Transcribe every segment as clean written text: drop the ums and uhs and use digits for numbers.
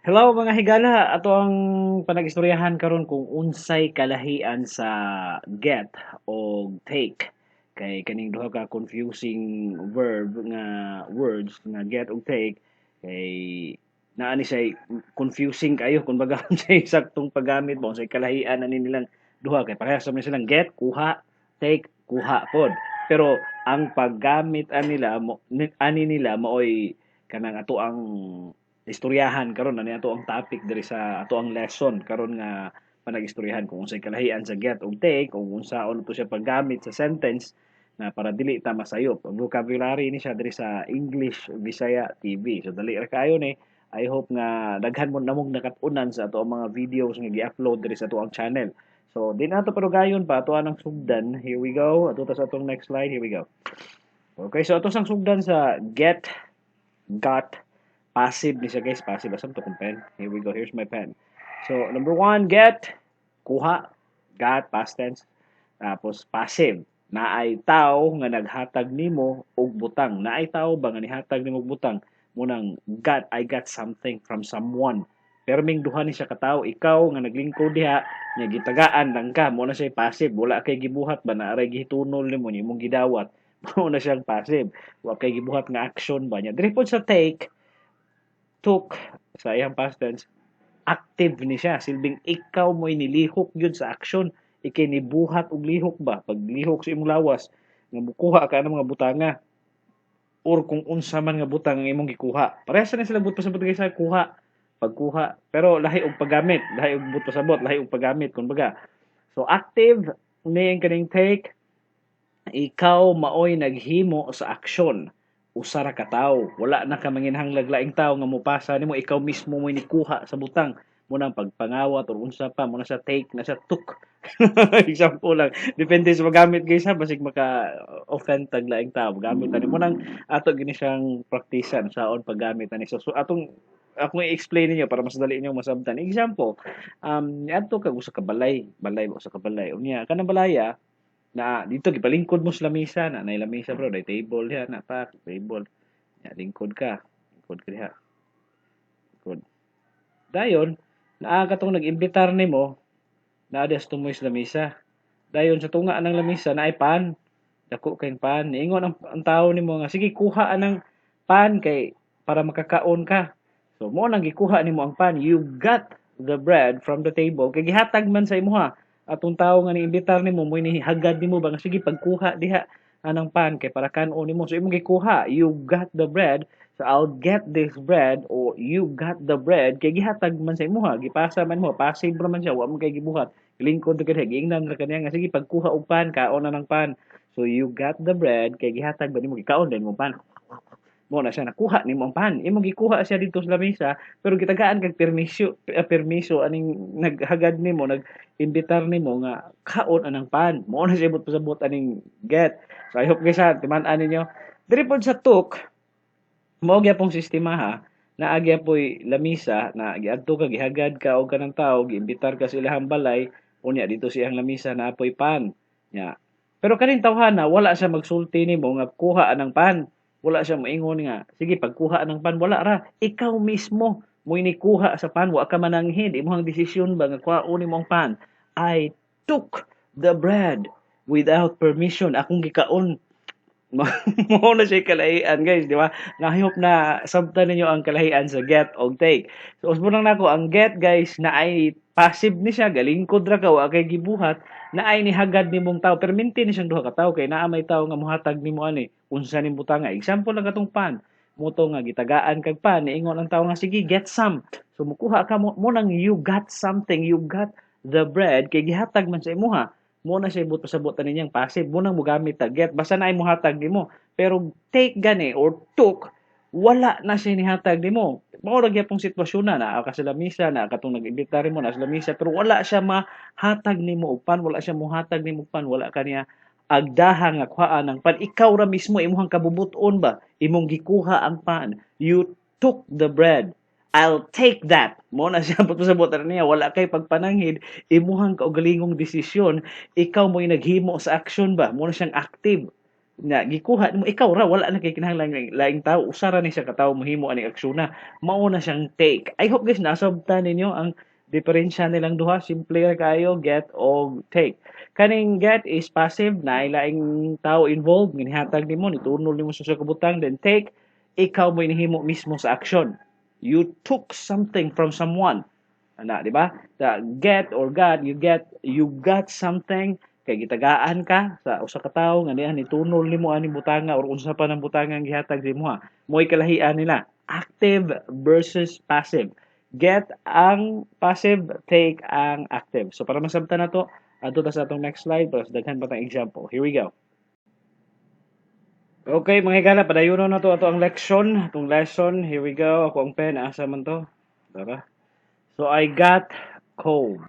Hello mga higala, ato ang panag-istoryahan karon kung unsay kalahian sa get o take. Kay kaning duha ka confusing words nga get o take kay naa ni say confusing kayo kung baga unsay saktong paggamit mo unsay kalahian ani nilang duha kay parehas man silang get kuha, take kuha pod. Pero ang paggamit ani nila maoy kanang ato ang istoryahan karon ani ato ang topic diri sa ato ang lesson karon nga panag-istoryahan kung unsay kalahian sa get ug take kung unsaon to siya paggamit sa sentence na para dili ta masayop. Ang vocabulary ni siya diri sa English ug Bisaya TV. So dali ra kayo ni. I hope nga daghan mo namong nakatunan sa ato ang mga videos nga gi-upload diri sa ato ang channel. So di na to pero gayon pa ato anang sugdan. Here we go. Ato ta sa atong next slide. Here we go. Okay, so ato sang sugdan sa get, got, passive ni siya guys. Passive. Asam to kung pen. Here we go. Here's my pen. So, number one, get, kuha, got, past tense. Tapos, passive. Naay tao nga naghatag nimo og butang. Naay tao ba nga nihatag nimo og butang? Munang got, I got something from someone. Pero ming duha ni siya katawo, ikaw nga naglingkod diha, nga gitagaan lang ka, mo na siya passive. Wala kay gibuhat ba na aray gihitunol nimo ni mong gidawat. Mo na siyang passive. Wala kay gibuhat nga action ba niya. Diri pod sa take, took sa iyang past tense, active ni siya. Silbing ikaw mo'y nilihok yun sa action. Ikinibuhat og lihok ba? Pag lihok sa imong lawas, nga mukuha ka ng mga butanga or kung unsa man nga butang ang imong gikuha. Parehas na sila but pasabot kay sa kuha, pagkuha. Pero lahi og paggamit, lahi og but pasabot, lahi og paggamit kumbaga. So active ni ang kaning take, ikaw maoy naghimo sa aksyon usa ra ka tawo, wala na ka manginhanglag laing tawo nga mopasa nimo, ikaw mismo mo nikuha sa butang mo nang pagpangawat or unsa pa mo na sa take na sa took. Example lang, depende sa magamit guys ha, basig maka offend tag laing tawo gamit ani mo nang ato gini siyang praktisan saon paggamit ani. So atong ako i-explain ninyo para mas dali niyo masabtan. Example, adto kag usa ka balay usa ka balay unya kanang balaya na dito gipalingkod mo sa lamesa na nay lamesa bro, day table diha na pa table. Ya lingkod ka. Lingkod ka diha. Lingkod. Dayon naa katong nag-imbitar nimo naa diha sa tumoy sa lamesa. Dayon sa tunga ng lamesa naay pan. Dako kay pan. Niingon ang tao nimo nga sige kuha anang pan kay para makakaon ka. So mo nang gikuha nimo ang pan. You got the bread from the table kay gihatag man sa imuha. Atong tao nga niimbitar nimo mo hagad nimo ba nga sige pagkuha diha anang pan kay para kanon nimo. So imong gikuha, you got the bread. So I'll get this bread or you got the bread kay gihatag man sa imuha, gipasa man mo, passive man siya, wa man kay gibuhat. Lingkod ka diha, giingnan ra kaniya nga sige pagkuha og pan, kaon na ng pan. So you got the bread kay gihatag ba nimo gikaon din mo pan. Mo na siya nakuha nimo ang pan. Imong gikuha siya dito sa lamesa pero gitagaan kag permiso aning naghagad nimo nag-imbitar nimo nga kaon anang pan. Mo na siya but pasabot aning get. So I hope guys ha timan-an ninyo. Diri pod sa took mao gyapong sistema ha. Naagi po'y lamisa na giadto ka gihagad ka og kanang tawo giimbitar ka sa ilahang balay unya dito siyang lamisa na apoy pan. Nya. Pero kaning tawhana wala siya magsulti nimo nga kuha anang pan. Wala siya moingon nga, sige pagkuha ng pan, wala ra. Ikaw mismo mo inikuha sa pan, wa ka mananghid. Imong desisyon ba nga kuhaon mo ang pan? I took the bread without permission. Akong gikaon. Mao na siya kalahian guys, di ba? Nga hope na sabtan ninyo ang kalahian sa get o take. So usbo lang nako ang get guys na ay passive ni siya, galingkod ra ka wa kay gibuhat, na ay nihagad nimong tao perminti ni siyang duha ka tawo kay naa may tawo nga mohatag nimo ani unsa ning butanga. Example lang katong pan. Moto nga gitagaan kag pan niingon ang tawo nga sige get some. So mukuha ka mo nang you got something, you got the bread kay gihatag man sa imuha mo na siya ibot pasabot niyang passive mo nang mogamit ta get basta na ay mohatag nimo pero take gani or took wala na siya nihatag nimo mao ra gyapong sitwasyon na ka sa lamisa na katong nag-imbitar mo na sa lamisa pero wala siya mahatag nimo og pan wala siya mohatag nimo og pan wala kaniya agdaha nga kuhaan ng pan ikaw ra mismo imong kabubuton ba imong gikuha ang pan you took the bread I'll take that. Mo na siya pasabot niya wala kay pagpananghid imuhang kaugalingong desisyon ikaw mo'y naghimo sa action ba mo na siyang active nga gikuha nimo ikaw ra wala na kay kinahanglan laing tao usa ra ni siya ka tawo mohimo ani aksyon na mao na siyang take. I hope guys nasabtan ninyo ang diferensya nilang duha simple ra kayo get o take. Kaning get is passive na laing tao involved ginihatag nimo nitunol nimo sa kabutang then take ikaw mo inihimo mismo sa aksyon. You took something from someone. Ana, di ba? Sa get or got, you got something kay gitagaan ka sa usa ka tawo nga diha nitunol nimo ani butanga or unsa pa nang butanga ang gihatag nimo ha. Mo'y kalahian nila. Active versus passive. Get ang passive, take ang active. So para masabtan na to, adto ta sa atong next slide para sa daghan pa tayong example. Here we go. Okay, mga higala, padayonon na to ato ang leksyon, atong lesson. Here we go. Ako ang pen, asa man to? Tara. So I got cold.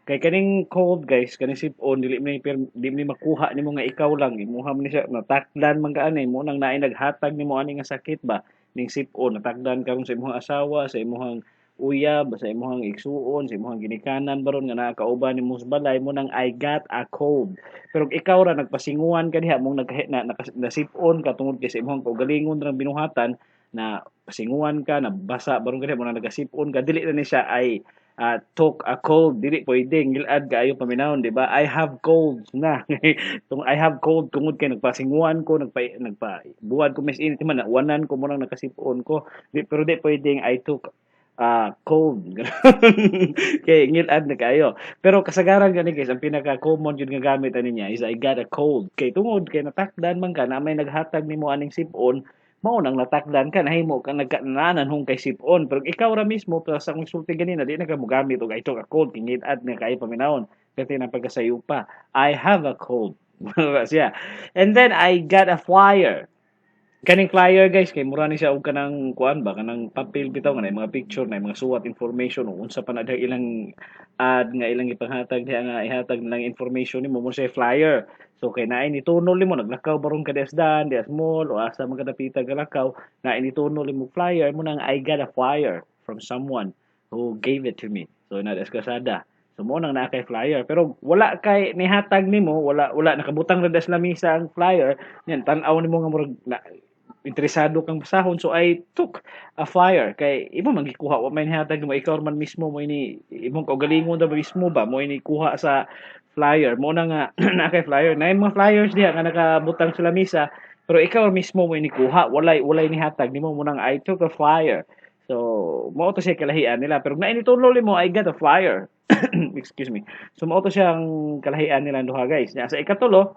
Kay kaning cold guys, kaning sipon dili ni makuha nimo nga ikaw lang, imuha man ni siya natakdan man kaani mo nang naay naghatag nimo ani nga sakit ba ning sipon natakdan karon sa imong asawa, sa imong uyab, sa imong igsuon, sa imong ginikanan baron nga nakauban nimo sa balay mo nang I got a cold. Pero ikaw ra nagpasinguan ka diha mong nasipon ka tungod kay sa imong kaugalingon ra binuhatan na pasinguan ka, nabasa baron ka diha mo nang nagasipon ka dili na ni siya ay took a cold dili pwede ngilad kaayo paminawon di ba I have colds na tung I have cold tungod kay nagpasinguan ko buwad ko mas init man wanan ko mo nang nakasipon ko pero di pwedeng I took cold kay ngilad na kayo pero kasagaran gani guys ang pinaka common jud nga gamit ani niya is I got a cold kay tungod kay natakdan man ka na may naghatag nimo aning sipon mao nang natakdan ka nahimo ka nagkananan hong kay sipon pero ikaw ra mismo para sa akong sulti ganina di na ka mo gamit og I took a cold kingit ad na kay paminawon kasi nang pagkasayo pa I have a cold siya and then I got a flyer kaning flyer guys kay mura ni siya og kanang kuan ba kanang papel bitaw nga mga picture na mga suwat information o unsa pa na dahil ilang ad nga ilang ipanghatag diha nga ihatag nilang information nimo mo say flyer so kay naay ni tunol nimo naglakaw baron ka desdan dias mall o asa man kadapita galakaw naay ni tunol nimo flyer mo nang I got a flyer from someone who gave it to me so na kasada so mo nang naa kay flyer pero wala kay nihatag nimo wala nakabutang ra das lamisa ang flyer yan tan-aw nimo nga murag interesado kang basahon so I took a flyer kay imo man gikuha wa may hatag mo ikaw man mismo mo ini imong kaugalingon daw mismo ba mo ini kuha sa flyer mo na nga na kay flyer na mga flyers diha nga nakabutang sa lamisa pero ikaw mismo mo ini kuha walay ni hatag nimo mo nang I took a flyer so mao to siya kalahian nila pero na initulol mo I got a flyer excuse me so mao to siya ang kalahian nila duha guys nya sa ikatulo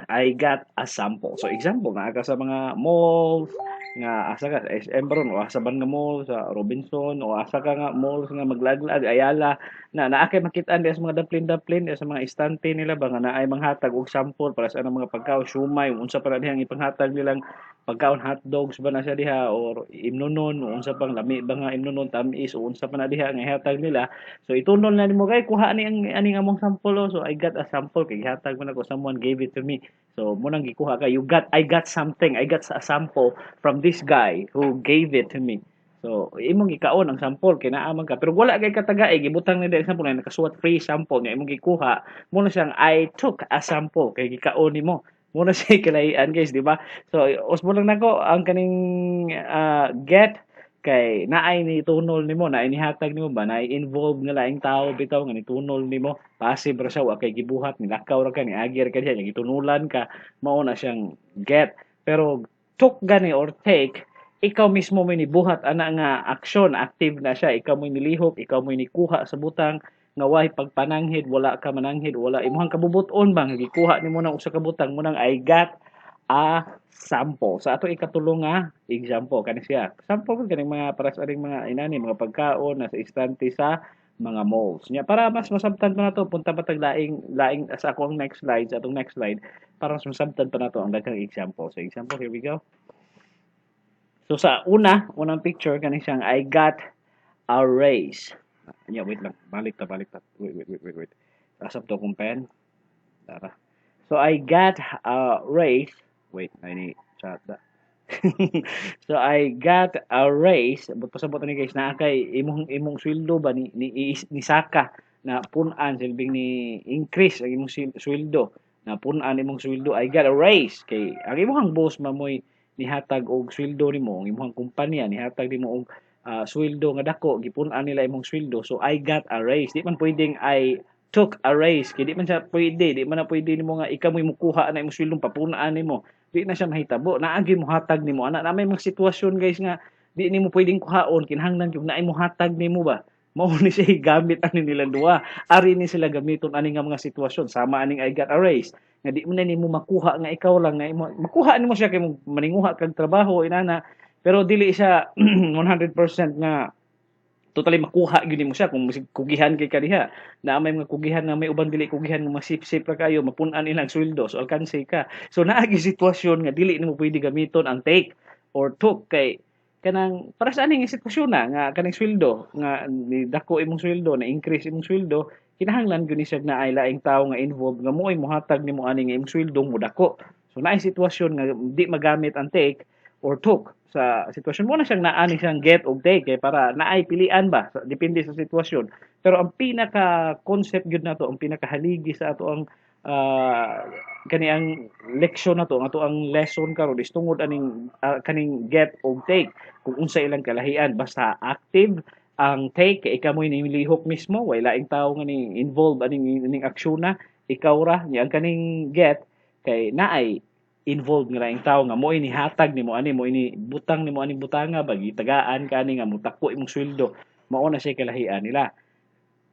I got a sample. So example na ka sa mga malls nga asa ka sa SM baron o asa ban nga mall sa Robinson o asa ka nga malls nga maglaglag Ayala na naakay makitaan sa mga daplin sa mga istante nila ba nga naay manghatag og sample para sa anang mga pagkaon siomay unsa pa na dihang ipanghatag nilang pagkaon hot dogs ba na siya diha or imnonon o unsa pang lami ba nga imnonon tamis o unsa pa na diha nga ihatag nila so itunol na nimo kay kuha ni ang aning among sample so I got a sample kay ihatag man ako someone gave it to me so mo nang gikuha ka I got something I got a sample from this guy who gave it to me so imong gikaon ang sample kay naa man ka pero wala kay katagae gibutang ni example na nakasuwat free sample nga imong gikuha mo na siyang I took a sample kay gikaon nimo mo na siya kalahian guys di ba so usbo lang nako ang kaning get kay naay ni tunol nimo naay nihatag nimo ba naay involved nga laing tao bitaw nga nitunol nimo passive ra siya wa kay gibuhat nilakaw ra ka ni agir ka diha gitunulan ka mao na siyang get pero took gani or take ikaw mismo mo nibuhat ana nga aksyon active na siya ikaw mo nilihok ikaw mo nikuha sa butang nga way pagpananghid wala ka mananghid wala imong kabubuton bang gikuha nimo nang usa ka butang mo nang I got a sample sa ato ikatulong nga example kani siya sample ko kaning mga para sa mga inani mga pagkaon na sa istante sa mga malls nya para mas masabtan pa nato punta pa tag laing sa akong next slide sa atong next slide para mas masabtan pa nato ang daghang example so example here we go so sa unang picture kani siyang I got a raise yeah, wait lang. Balik ta. Wait. Asap to kong pen. Tara. So I got a raise. Wait, I need chat da. So I got a raise. But pasabot ni guys na kay imong sweldo ba ni saka na punan silbing ni increase ang imong sweldo. na pun-an imong sweldo, I got a raise. Kay ang imong boss mamoy nihatag og sweldo nimo, ang imong kumpanya nihatag nimo og sweldo nga dako, gipun-an nila imong sweldo. So I got a raise. Di man pwedeng I took a raise. Kay di man siya pwede, di man na pwede nimo nga ikaw mo mukuha na imong sweldo papunaan nimo. Di na siya mahitabo. Naagi mo hatag nimo ana na may mga sitwasyon guys nga di nimo pwedeng kuhaon kinahanglan gyud naay mo hatag nimo ba. Mao ni siya gamit ani nilang duha. Ari ni sila gamiton ani nga mga sitwasyon sama aning I got a raise nga di mo na nimo makuha nga ikaw lang nga imo makuha nimo siya kay maninguha kag trabaho inana pero dili siya 100% nga totally makuha gyud nimo siya kung kugihan kay kadiha na may mga kugihan nga may uban dili kugihan nga masip-sip ra kayo mapun-an ilang sweldo so alkanse ka so naagi sitwasyon nga dili nimo pwede gamiton ang take or took kay kanang para sa aning sitwasyon na nga kanang sweldo nga ni dako imong sweldo na increase imong sweldo kinahanglan gyud ni siya na ay laing tawo nga involved nga mo'y mohatag nimo ani nga imong sweldo mo dako so naay sitwasyon nga di magamit ang take or took sa sitwasyon mo na siyang naani siyang get o take kay para naay pilian ba depende sa sitwasyon pero ang pinaka concept gyud nato ang pinaka haligi sa ato ang ah, kani ang leksyon nato ang ato ang lesson karon is tungod aning kaning get o take kung unsa ilang kalahian basta active ang take kay ikaw mo nilihok mismo way laing tawo nga ni involved aning aksyon na ikaw ra ni ang kaning get kay naay involved nga laing tawo nga mo ini hatag nimo ani mo ini butang nimo aning butanga bagi tagaan ka ani nga mutakbo imong sweldo mao na siya kalahian nila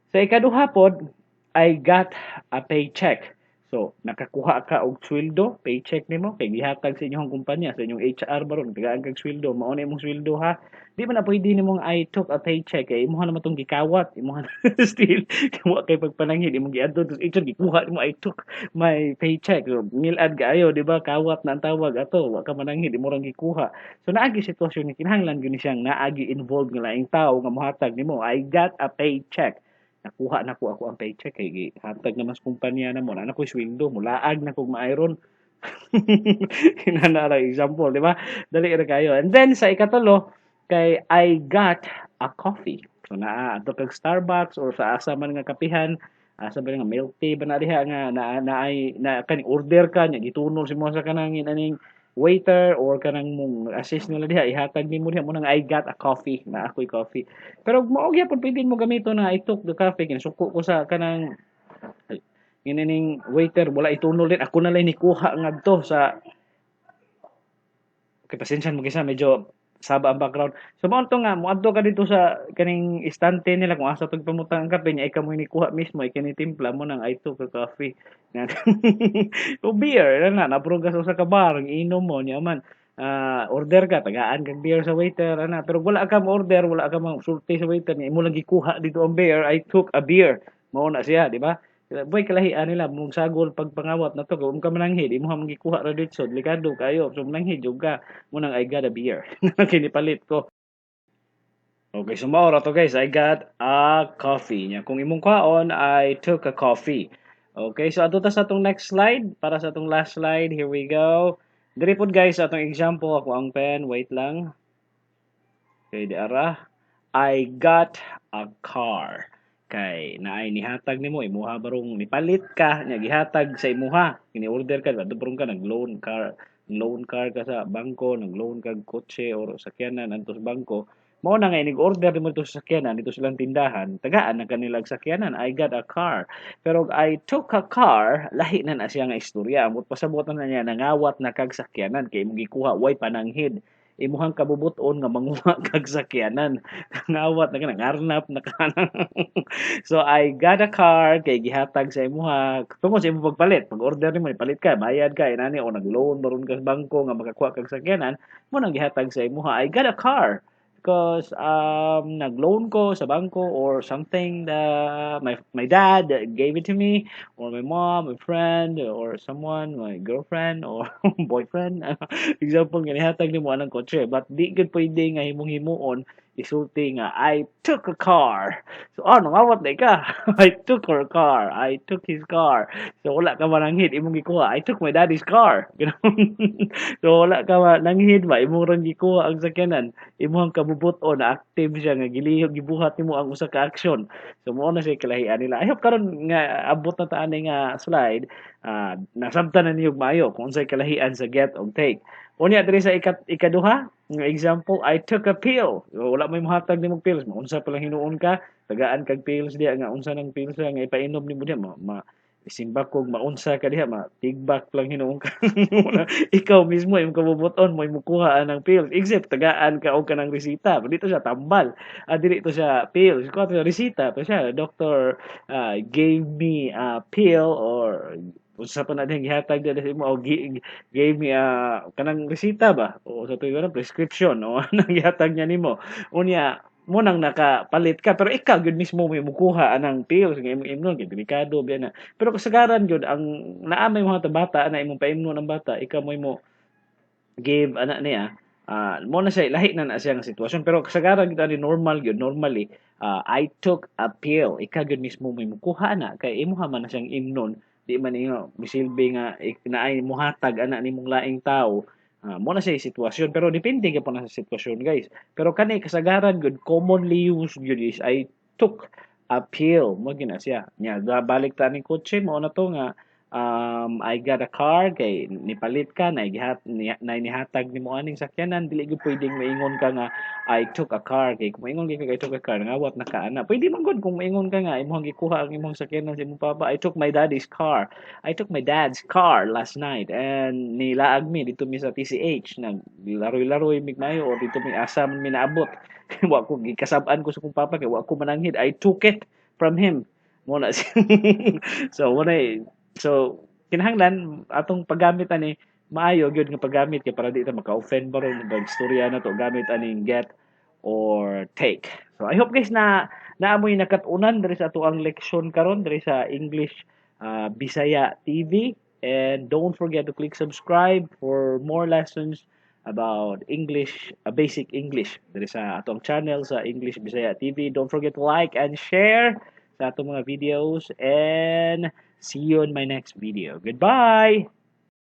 sa ikaduha pod I got a paycheck. So, nakakuha ka og sweldo, paycheck nimo kay gihatag sa inyong kumpanya, sa inyong HR baron, tagaan kag sweldo, mao na imong sweldo ha. Di man na pwede nimong I took a paycheck kay imong naman tong gikawat, imong still kamo kay pagpananghid imong giadto sa HR gikuha nimo I took my paycheck. So, milad kaayo, di ba? Kawat na ang tawag ato, wa ka mananghid imo rang gikuha. So naagi sitwasyon ni kinahanglan gyud ni siyang naagi involved nga laing tawo nga mohatag nimo. I got a paycheck nakuha na ko ako ang paycheck kay hatag naman sa kumpanya na mo na ako'y sweldo mulaag na kog ma-iron kinana ra example di ba dali ra kayo and then sa ikatulo kay I got a coffee so naa ato kag Starbucks or sa asa man nga kapihan asa ba nga milk tea ba na diha nga ay na kani order ka nya gitunol si mo sa kanang aning waiter or kanang mong assist nila diha ihatag nimo diha mo nang I got a coffee na ako'y coffee pero mao gyapon pwede mo gamiton na I took the coffee kini suko ko sa kanang ning waiter wala itunol din ako na lang ni kuha ngadto sa kay pasensya mo kisa medyo saba ang background. So mao to nga moadto ka dito sa kaning istante nila kung asa tug pamutang ang kape nya ikaw mo ni kuha mismo ikini timpla mo nang I took a coffee. O beer na napurog ka sa ka bar inom mo nya man order ka tagaan kag beer sa waiter ana pero wala ka mo order wala ka mang sulti sa waiter nya imo lang gikuha dito ang beer I took a beer mao na siya di ba boy kalahian nila mong sagol pagpangawat na to kung ka mananghid imo man gikuha ra dito delikado kayo so mananghid jud ka mo nang I got a beer kinipalit ko okay so mao ra to guys I got a coffee nya kung imong kwaon I took a coffee okay so ato ta sa atong next slide para sa atong last slide here we go diri pod guys sa atong example ako ang pen wait lang okay di ara I got a car kay naay nihatag nimo imuha barong nipalit ka nya gihatag sa imuha kini-order ka adto ka nag-loan car ka sa bangko nag-loan kag kotse or sakyanan adto sa bangko mao na nga nig-order nimo dito sa sakyanan dito silang tindahan tagaan na kanila sakyanan I got a car pero I took a car lahi na siya nga istorya amot pasabot na niya nangawat na kag sakyanan kay imong gikuha way pananghid imuhang kabubuton nga manguha kag sakyanan ngawat na kanang arnap na kanang so I got a car kay gihatag sa imuha tungod sa imong pagpalit pag order nimo ipalit ka bayad ka inani o nag-loan baron ka sa bangko nga makakuha kag sakyanan mo nang gihatag sa imuha I got a car because nag-loan ko sa bangko or something that my dad gave it to me or my mom, my friend or someone, my girlfriend or boyfriend. Example nga nihatag nimo anang kotse but di gud pwede nga himong himuon isulti nga I took a car. So ano ngawat na ka? I took her car. I took his car. So wala ka mananghid imong gikuha. I took my daddy's car. So wala ka mananghid ba imong rang gikuha ang sakyanan imong kabubuton na active siya nga gilihok gibuhat nimo ang usa ka action so mo na siya kalahian nila I hope karon nga abot na ta ani nga slide nasabtan na niyo maayo kung unsay kalahian sa get og take. Unya diri sa ikaduha nga example, I took a pill. Wala may mohatag nimong pills, unsa pa lang hinuon ka, tagaan kag pills diha nga unsa nang pills nga ipainom nimo diha isimbak kog maunsa ka diha tigbak lang hinuon ka. Ikaw mismo imong kabubuton mo imukuha ang pills except tagaan ka og kanang resita. Dito siya tambal. Dili to siya pills. Ko to resita to siya. Doctor gave me a pill or unsa pa na ding gihatag dili sa imo o gave me kanang resita ba o sa tuyo na prescription o anang gihatag niya nimo. Unya mo nang nakapalit ka pero ikaw gyud mismo mo mukuha anang pills nga imong imnon kay delikado biya na. Pero kasagaran gyud ang naamay mga bata na imong paimnon ang bata ikaw mo give ana niya mo na siya lahi na siya nga sitwasyon pero kasagaran gyud ani normal gyud normally I took a pill ikaw gyud mismo mo mukuha na kay imuha man na siyang imnon di man inyo misilbi nga naay muhatag ana nimong laing tao. Mo na siya sitwasyon pero depende gyud po na sa sitwasyon guys. Pero kani kasagaran good commonly used gyud is I took a pill mo gina siya. Nya balik ta ning kotse mo na to nga I got a car kay nipalit ka na nihatag nimo aning sakyanan dili gyud pwedeng maingon ka nga I took a car kay kung maingon ka I took a car ngawat na ka ana. Pwede man gud kung maingon ka nga imong gikuha ang imong sakyanan sa imong papa I took my daddy's car. I took my dad's car last night and nilaag mi dito mi sa TCH nag laroy-laroy mig mayo or dito mi asam mi naabot. Wa ko gikasab-an ko sa kong papa kay wa ko mananghid. I took it from him. Mo na siya. So so kinahanglan atong paggamit ani maayo gyud nga paggamit kay para di ta maka-offend ba ron bag istorya na to gamit aning get or take. So I hope guys na naamoy nakatunan diri sa ato ang leksyon karon diri sa English Bisaya TV. And don't forget to click subscribe for more lessons about English, basic English. There is sa atong channel sa English Bisaya TV. Don't forget to like and share sa atong mga videos. And see you in my next video. Goodbye!